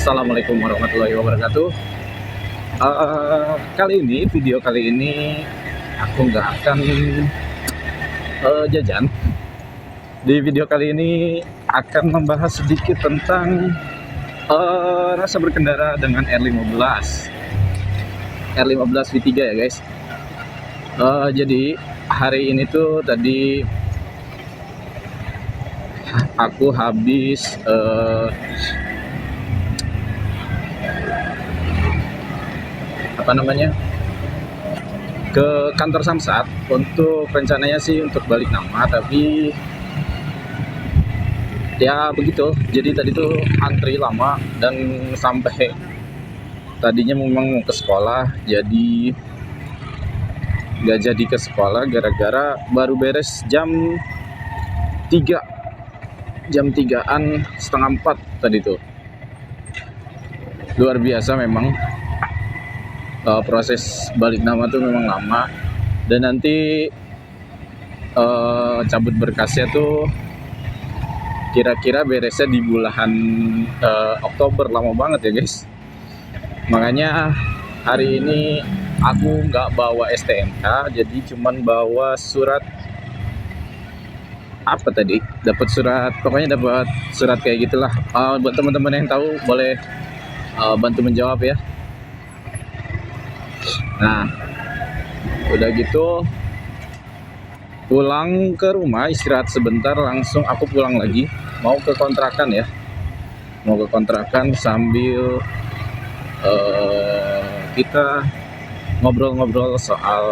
Assalamualaikum warahmatullahi wabarakatuh. Video kali ini aku nggak akan jajan. Di video kali ini akan membahas sedikit tentang rasa berkendara dengan R15 V3 ya guys. Jadi hari ini tuh tadi aku habis ke kantor Samsat untuk rencananya sih untuk balik nama, tapi ya begitu. Jadi tadi tuh antri lama dan sampai tadinya memang mau ke sekolah, jadi nggak jadi ke sekolah gara-gara baru beres jam 3-an, setengah 4 tadi tuh. Luar biasa memang. Proses balik nama tuh memang lama, dan nanti cabut berkasnya tuh kira-kira beresnya di bulan Oktober. Lama banget ya guys. Makanya hari ini aku nggak bawa STNK, jadi cuman bawa surat apa tadi, dapat surat kayak gitulah. Buat teman-teman yang tahu boleh bantu menjawab ya. Nah, udah gitu pulang ke rumah, istirahat sebentar, langsung aku pulang lagi, mau ke kontrakan sambil kita ngobrol-ngobrol soal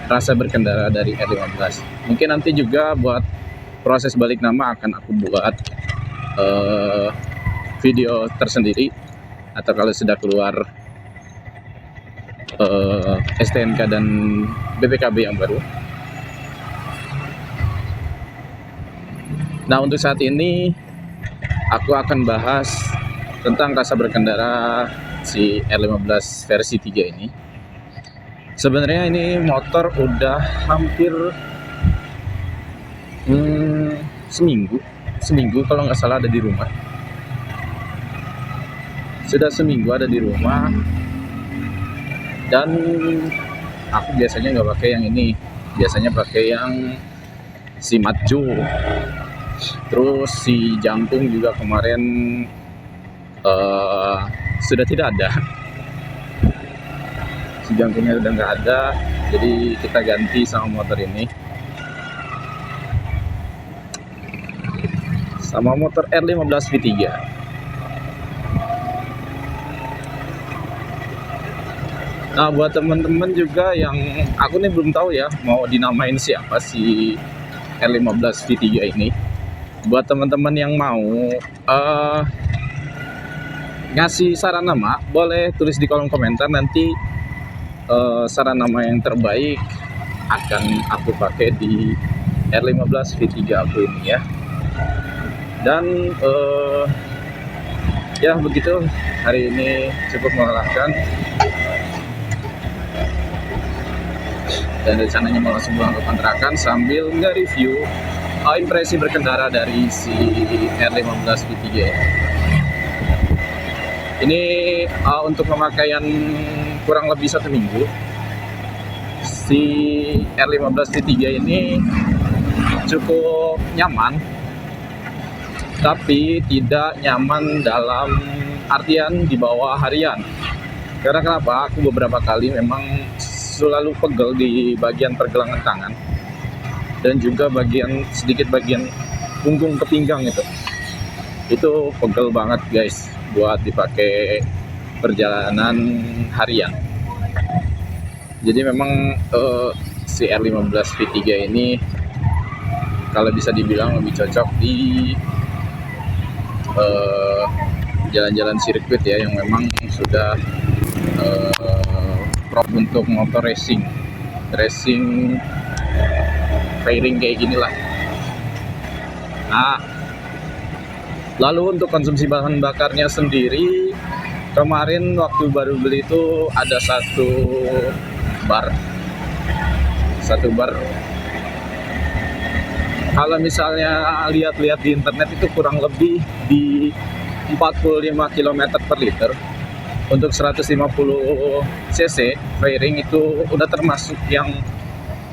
rasa berkendara dari R15. Mungkin nanti juga buat proses balik nama akan aku buat video tersendiri, atau kalau sudah keluar STNK dan BPKB yang baru. Nah, untuk saat ini aku akan bahas tentang rasa berkendara si R15 versi 3 ini. Sebenarnya ini motor udah hampir seminggu kalau nggak salah ada di rumah. Sudah seminggu ada di rumah, dan aku biasanya nggak pakai yang ini, biasanya pakai yang si Matju. Terus si jangkung juga kemarin sudah tidak ada, si jangkungnya udah nggak ada, jadi kita ganti sama motor ini, sama motor R15 V3. Nah, buat teman-teman juga yang aku nih belum tahu ya mau dinamain siapa si R15 V3 ini. Buat teman-teman yang mau ngasih saran nama, boleh tulis di kolom komentar. Nanti saran nama yang terbaik akan aku pakai di R15 V3 aku ini ya. Dan ya begitu, hari ini cukup melelahkan, dan rencananya mau langsung pulang ke kontrakan sambil nge-review impresi berkendara dari si R15 V3 ya. Ini untuk pemakaian kurang lebih 1 minggu. Si R15 V3 ini cukup nyaman, tapi tidak nyaman dalam artian dibawa harian. Karena kenapa? Aku beberapa kali memang selalu pegel di bagian pergelangan tangan, dan juga sedikit bagian punggung ke pinggang itu pegel banget guys buat dipakai perjalanan harian. Jadi memang si R15 V3 ini kalau bisa dibilang lebih cocok di jalan-jalan sirkuit ya, yang memang sudah prop untuk motor racing fairing kayak gini lah. Nah, lalu untuk konsumsi bahan bakarnya sendiri, kemarin waktu baru beli itu ada satu bar. Kalau misalnya lihat-lihat di internet itu kurang lebih di 45 km per liter. Untuk 150 cc fairing itu udah termasuk yang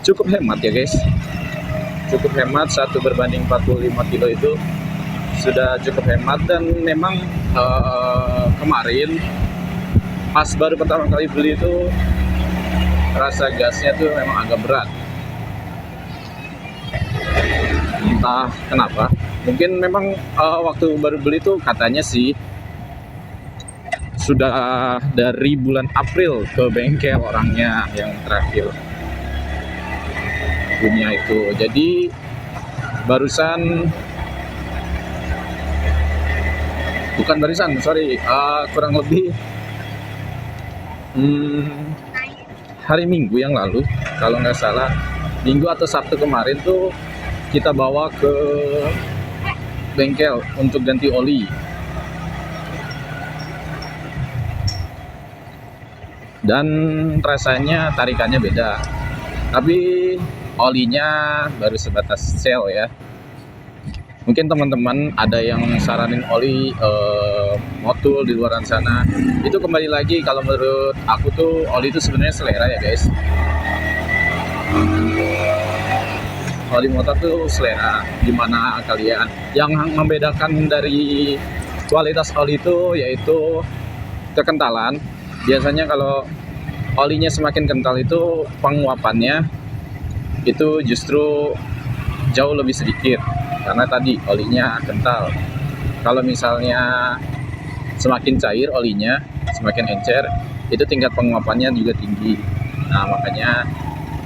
cukup hemat ya guys. Cukup hemat, 1 berbanding 45 kilo itu sudah cukup hemat. Dan memang kemarin pas baru pertama kali beli itu rasa gasnya tuh memang agak berat, entah kenapa. Mungkin memang waktu baru beli tuh katanya sih sudah dari bulan April ke bengkel orangnya yang terakhir punya itu. Jadi kurang lebih hari Minggu yang lalu, kalau nggak salah Minggu atau Sabtu kemarin tuh kita bawa ke bengkel untuk ganti oli. Dan rasanya tarikannya beda, tapi olinya baru sebatas sel ya. Mungkin teman-teman ada yang saranin oli motul di luar sana. Itu kembali lagi, kalau menurut aku tuh oli itu sebenarnya selera ya guys. Oli motor tuh selera. Gimana kalian? Yang membedakan dari kualitas oli itu yaitu kekentalan. Biasanya kalau olinya semakin kental itu penguapannya itu justru jauh lebih sedikit, karena tadi olinya kental. Kalau misalnya semakin cair olinya, semakin encer, itu tingkat penguapannya juga tinggi. Nah makanya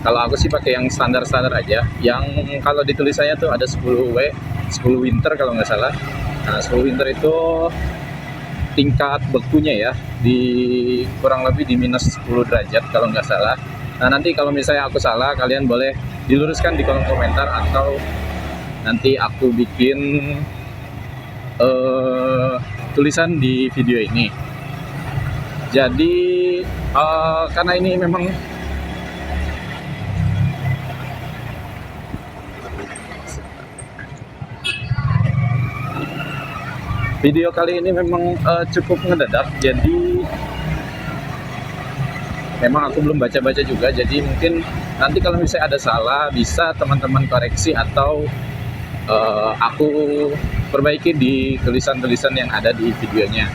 kalau aku sih pakai yang standar-standar aja, yang kalau di tulisannya tuh ada 10W, 10 winter kalau nggak salah. Nah 10 winter itu tingkat bekunya ya di kurang lebih di minus 10 derajat kalau nggak salah. Nah nanti kalau misalnya aku salah, kalian boleh diluruskan di kolom komentar, atau nanti aku bikin tulisan di video ini. Jadi karena ini memang video kali ini memang cukup ngedadak, jadi memang aku belum baca-baca juga. Jadi mungkin nanti kalau misalnya ada salah bisa teman-teman koreksi, atau aku perbaiki di tulisan-tulisan yang ada di videonya.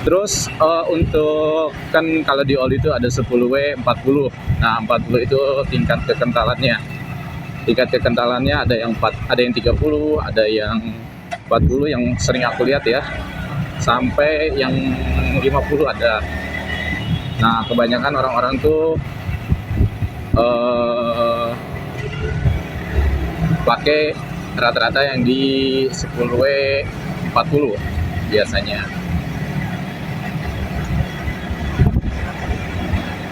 Terus untuk kan kalau di oli itu ada 10W, 40. Nah 40 itu tingkat kekentalannya. Tingkat kekentalannya ada yang 30, ada yang 40 yang sering aku lihat ya, sampai yang 50 ada. Nah kebanyakan orang-orang tuh pakai rata-rata yang di 10W 40 biasanya.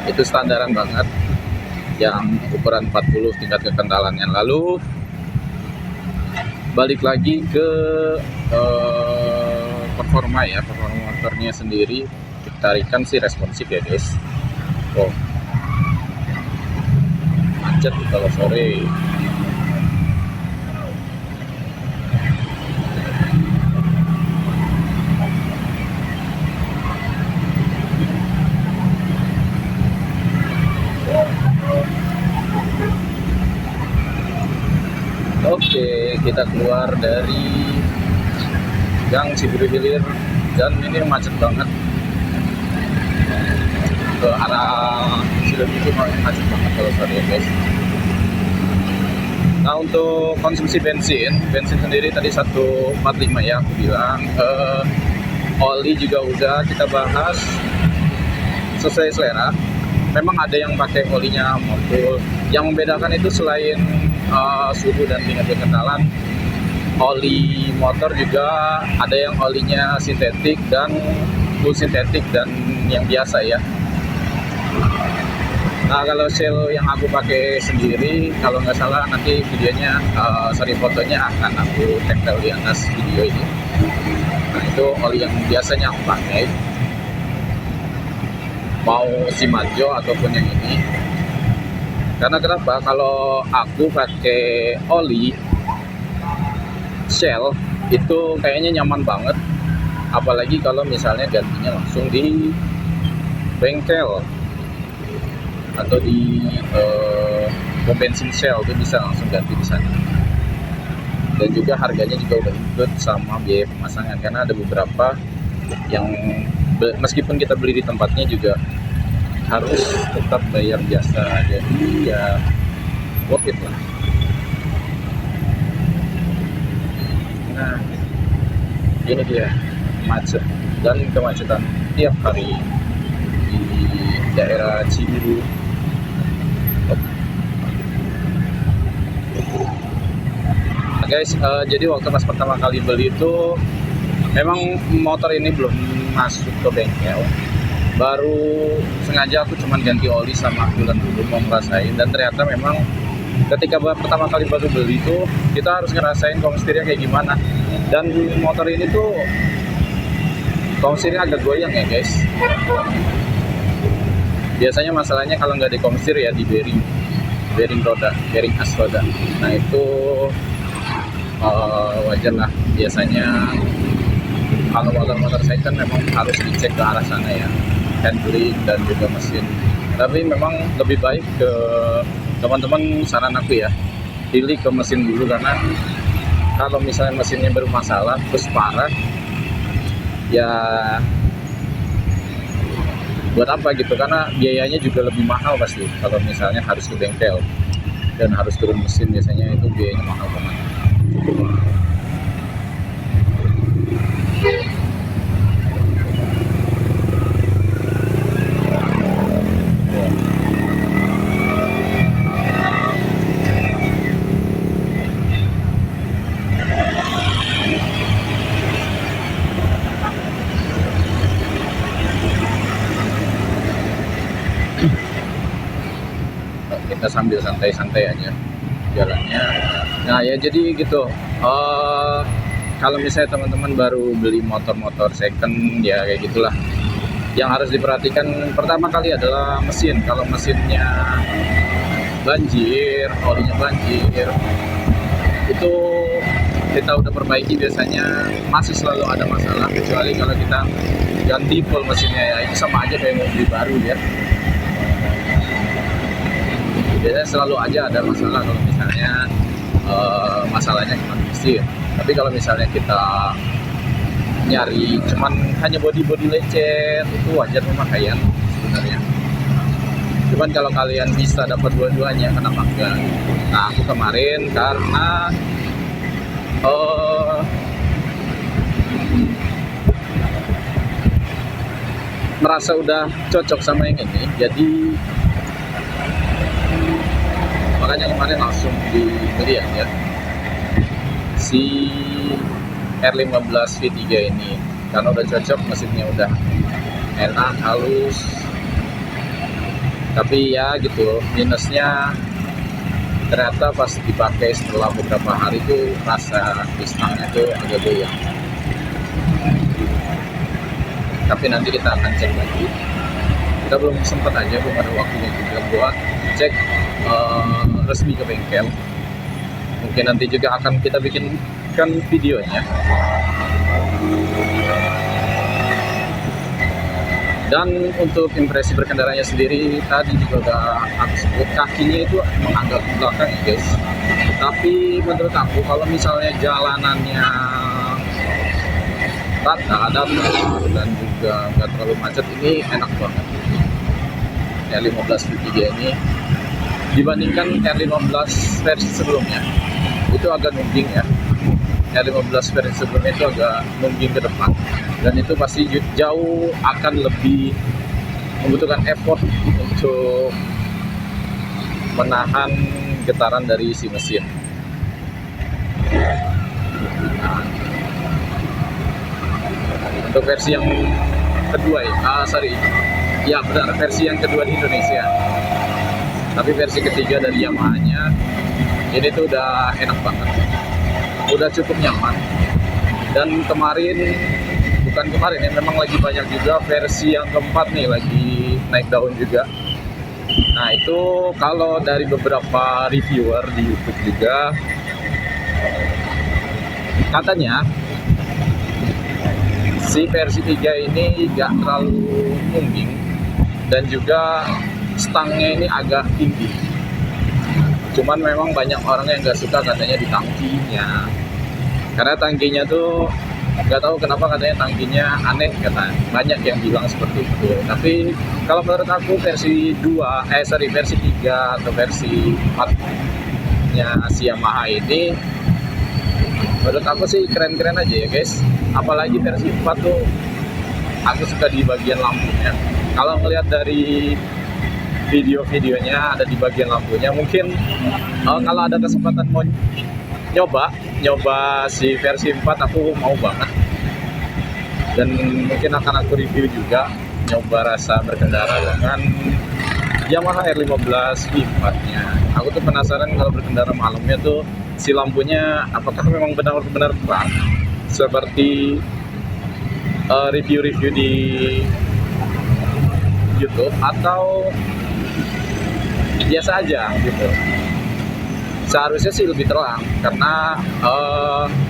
Itu standaran banget yang ukuran 40 tingkat kekentalannya. Lalu balik lagi ke performa motornya sendiri. Tarikan sih responsif ya guys. Oh macet kalau sore. Oke, kita keluar dari Gang Cibiru Hilir, dan ini macet banget ke arah Cileunyi, itu macet banget kalau sore ya guys. Nah untuk konsumsi bensin sendiri tadi 145 ya aku bilang. Oli juga udah kita bahas sesuai selera. Memang ada yang pakai olinya motul. Yang membedakan itu selain suhu dan tingkat kekentalan, oli motor juga ada yang olinya sintetik dan full sintetik dan yang biasa ya. Nah kalau shell yang aku pakai sendiri, kalau nggak salah nanti videonya, fotonya akan aku tempel di atas video ini. Nah itu oli yang biasanya aku pakai, mau Shimadjo ataupun yang ini. Karena kenapa? Kalau aku pakai oli Shell itu kayaknya nyaman banget, apalagi kalau misalnya gantinya langsung di bengkel atau di pom bensin Shell, itu bisa langsung ganti di sana. Dan juga harganya juga udah include sama biaya pemasangan, karena ada beberapa yang meskipun kita beli di tempatnya juga harus tetap bayar jasa, jadi ya worth it lah. Nah, ini dia macet dan kemacetan tiap hari di daerah Cibiru. Nah, guys, jadi waktu pas pertama kali beli itu memang motor ini belum masuk ke bengkel, baru sengaja aku cuman ganti oli sama coolant dulu mau ngerasain, dan ternyata memang ketika pertama kali baru beli itu kita harus ngerasain komstirnya kayak gimana. Dan motor ini tuh komstirnya agak goyang ya guys. Biasanya masalahnya kalau nggak di komstir ya di bearing roda, bearing as roda. Nah itu wajar lah, biasanya kalau motor-motor second memang harus dicek ke arah sana ya, handling dan juga mesin. Tapi memang lebih baik ke teman-teman, saran aku ya, pilih ke mesin dulu, karena kalau misalnya mesinnya bermasalah terus parah ya buat apa gitu, karena biayanya juga lebih mahal pasti kalau misalnya harus ke bengkel dan harus turun mesin, biasanya itu biayanya mahal banget. Kita sambil santai-santai aja jalannya. Nah ya jadi gitu, kalau misalnya teman-teman baru beli motor-motor second ya kayak gitulah, yang harus diperhatikan pertama kali adalah mesin. Kalau mesinnya banjir, olinya banjir, itu kita udah perbaiki biasanya masih selalu ada masalah, kecuali kalau kita ganti full mesinnya, ya itu sama aja kayak mau beli baru ya. Biasanya selalu aja ada masalah kalau misalnya masalahnya cuma mesin. Tapi kalau misalnya kita nyari cuman hanya body lecet, itu wajar pemakaian sebenarnya. Cuman kalau kalian bisa dapat dua-duanya, kenapa enggak? Nah aku kemarin karena merasa udah cocok sama yang ini, jadi makanya kemarin langsung dibeli aja si R15 V3 ini, karena udah cocok, mesinnya udah enak, halus. Tapi ya gitu, minusnya ternyata pas dipakai setelah beberapa hari tuh rasa pistangnya tuh agak goyang. Tapi nanti kita akan cek lagi, kita belum sempat aja, belum ada waktunya juga buat cek resmi ke bengkel. Mungkin nanti juga akan kita bikinkan videonya. Dan untuk impresi berkendaranya sendiri tadi juga udah aku sebut, kakinya itu emang agak ke belakang ya guys. Tapi menurut aku kalau misalnya jalanannya rata dan juga nggak terlalu macet, ini enak banget R15 V3 ini dibandingkan R15 versi sebelumnya. Itu agak nungging ya, R15 versi sebelumnya itu agak nungging ke depan, dan itu pasti jauh akan lebih membutuhkan effort untuk menahan getaran dari si mesin. Nah, untuk versi yang kedua ya benar, versi yang kedua di Indonesia. Tapi versi ketiga dari Yamaha-nya ini tuh udah enak banget, udah cukup nyaman. Dan bukan kemarin ya, memang lagi banyak juga versi yang keempat nih lagi naik daun juga. Nah itu kalau dari beberapa reviewer di YouTube juga katanya si versi 3 ini gak terlalu mungging, dan juga stangnya ini agak tinggi. Cuman memang banyak orang yang gak suka katanya di tangkinya, karena tangkinya tuh nggak tahu kenapa katanya tangkinya aneh, kata banyak yang bilang seperti itu. Tapi kalau menurut aku versi 3 atau versi 4 nya si Yamaha ini, menurut aku sih keren-keren aja ya guys. Apalagi versi 4 tuh aku suka di bagian lampunya. Kalau ngelihat dari video-videonya ada di bagian lampunya, mungkin kalau ada kesempatan mau nyoba si versi 4 aku mau banget, dan mungkin akan aku review juga nyoba rasa berkendara dengan Yamaha R15 V4 nya. Aku tuh penasaran kalau berkendara malamnya tuh si lampunya apakah memang benar-benar terang seperti review-review di YouTube, atau biasa aja gitu. Seharusnya sih lebih terang karena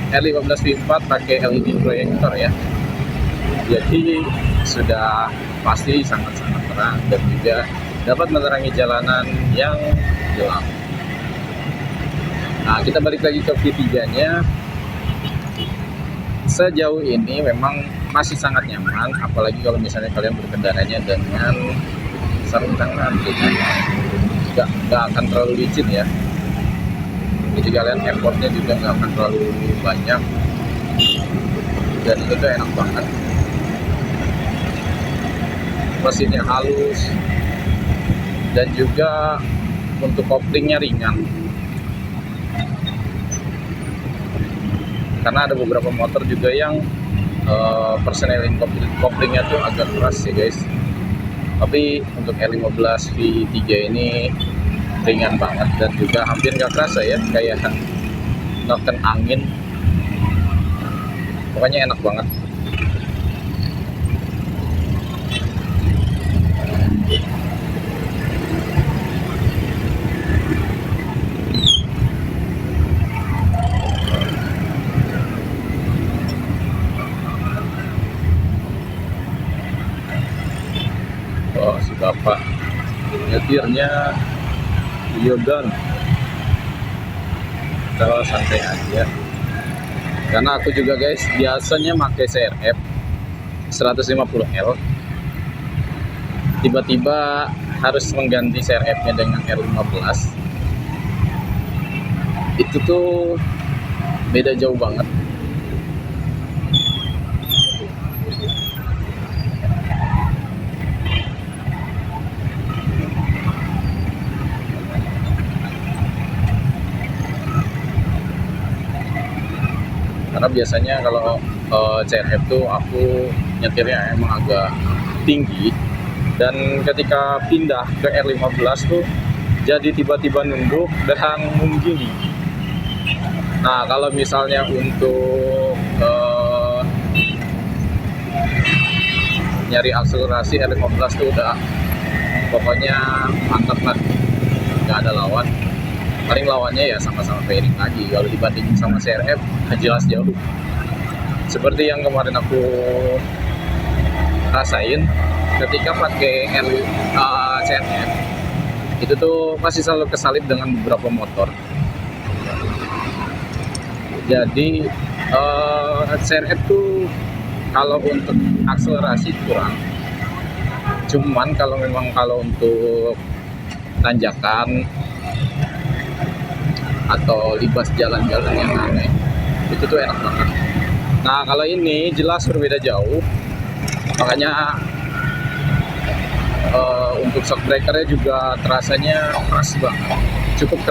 R15 V4 pakai LED proyektor ya, jadi sudah pasti sangat-sangat terang dan juga dapat menerangi jalanan yang gelap. Nah, kita balik lagi ke V3-nya. Sejauh ini memang masih sangat nyaman, apalagi kalau misalnya kalian berkendaranya dengan sarung tangan gitu. Nggak akan terlalu licin ya, jadi kalian effortnya juga nggak akan terlalu banyak, dan itu tuh enak banget. Mesinnya halus, dan juga untuk koplingnya ringan, karena ada beberapa motor juga yang persneling koplingnya tuh agak keras sih guys. Tapi untuk R15 V3 ini ringan banget dan juga hampir nggak kerasa ya, kayak neken angin. Pokoknya enak banget. Oh, si bapak nyetirnya Yodan, kalau santai aja. Karena aku juga guys biasanya pakai CRF 150L, tiba-tiba harus mengganti CRF-nya dengan R15. Itu tuh beda jauh banget. Karena biasanya kalau CRF tuh aku nyetirnya emang agak tinggi, dan ketika pindah ke R15 tuh jadi tiba-tiba nunduk dan mungging. Nah, kalau misalnya untuk nyari akselerasi, R15 tuh udah pokoknya mantap lah, nggak ada lawan. Paling lawannya ya sama-sama fairing lagi. Kalau dibandingin sama CRF jelas jauh. Seperti yang kemarin aku rasain ketika pakai CRF, itu tuh masih selalu kesalip dengan beberapa motor. Jadi CRF tuh kalau untuk akselerasi kurang, cuman kalau untuk tanjakan atau libas jalan-jalan yang aneh, itu tuh enak banget. Nah, kalau ini jelas berbeda jauh, makanya untuk shock breakernya juga terasanya keras banget, cukup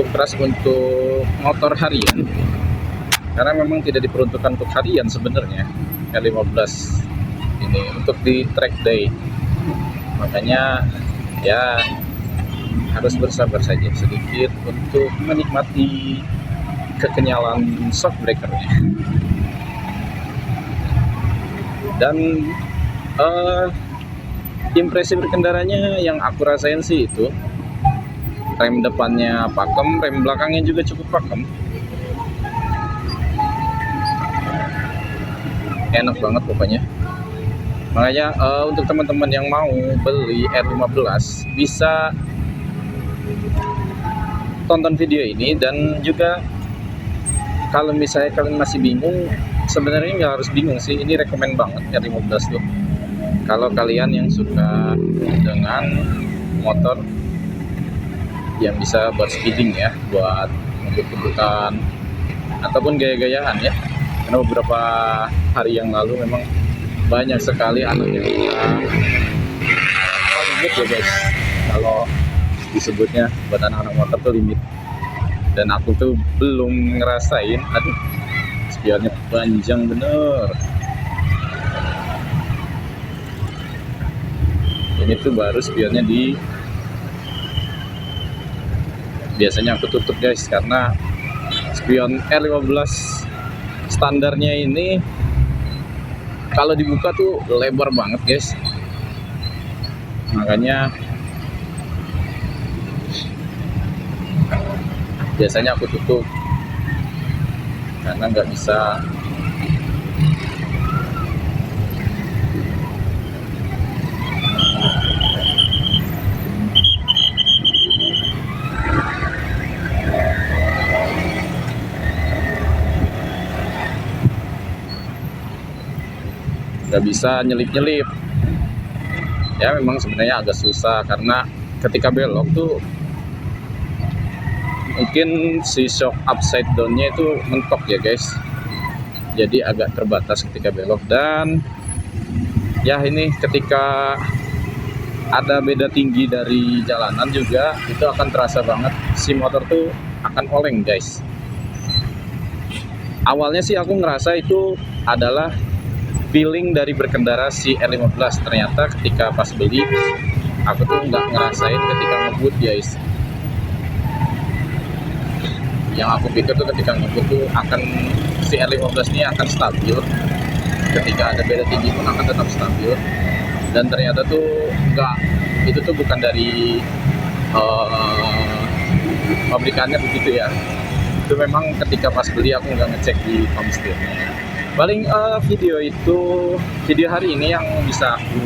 keras untuk motor harian, karena memang tidak diperuntukkan untuk harian sebenarnya R15 ini, untuk di track day. Makanya ya harus bersabar saja sedikit untuk menikmati kekenyalan shock breakernya. Dan impresi berkendaranya yang aku rasain sih itu rem depannya pakem, rem belakangnya juga cukup pakem. enak banget pokoknya. Makanya untuk teman-teman yang mau beli R15 bisa tonton video ini. Dan juga kalau misalnya kalian masih bingung, sebenarnya nggak harus bingung sih, ini rekomen banget R15 tuh. Kalau kalian yang suka dengan motor yang bisa buat speeding ya, buat ngebut-ngebutan ataupun gaya-gayaan ya. Karena beberapa hari yang lalu memang banyak sekali anak yang limit ya guys, kalau disebutnya buat anak-anak motor tuh limit. Dan aku tuh belum ngerasain, aduh spionnya panjang bener. Ini tuh baru spionnya biasanya aku tutup guys, karena spion R15 standarnya ini kalau dibuka tuh lebar banget guys. Makanya biasanya aku tutup karena nggak bisa. Nggak bisa nyelip-nyelip ya. Memang sebenarnya agak susah karena ketika belok tuh mungkin si shock upside down-nya itu mentok ya guys, jadi agak terbatas ketika belok. Dan ya ini ketika ada beda tinggi dari jalanan juga itu akan terasa banget, si motor tuh akan oleng guys. Awalnya sih aku ngerasa itu adalah feeling dari berkendara si R15, ternyata ketika pas beli aku tuh nggak ngerasain ketika ngebut guys. Yang aku pikir tuh ketika ngebut tuh akan si R15 ini akan stabil, ketika ada beda tinggi pun akan tetap stabil. Dan ternyata tuh enggak, itu tuh bukan dari pabrikannya begitu ya. Itu memang ketika pas beli aku nggak ngecek di pump setirnya. Paling video hari ini yang bisa aku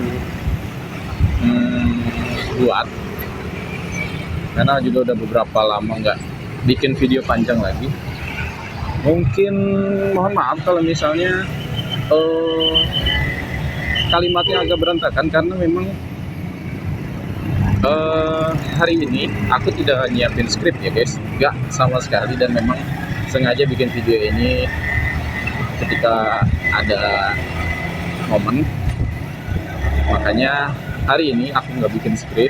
buat, karena juga udah beberapa lama nggak bikin video panjang lagi. Mungkin mohon maaf kalau misalnya kalimatnya agak berantakan, karena memang hari ini aku tidak nyiapin skrip ya guys, nggak sama sekali. Dan memang sengaja bikin video ini ketika ada momen, makanya hari ini aku nggak bikin skrip.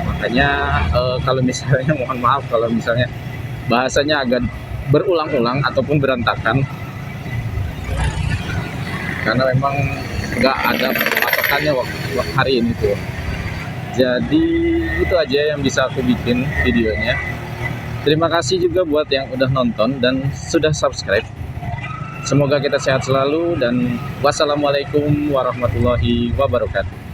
Makanya kalau misalnya mohon maaf kalau misalnya bahasanya agak berulang-ulang ataupun berantakan, karena memang nggak ada patokannya waktu hari ini tuh. Jadi itu aja yang bisa aku bikin videonya. Terima kasih juga buat yang udah nonton dan sudah subscribe. Semoga kita sehat selalu, dan wassalamualaikum warahmatullahi wabarakatuh.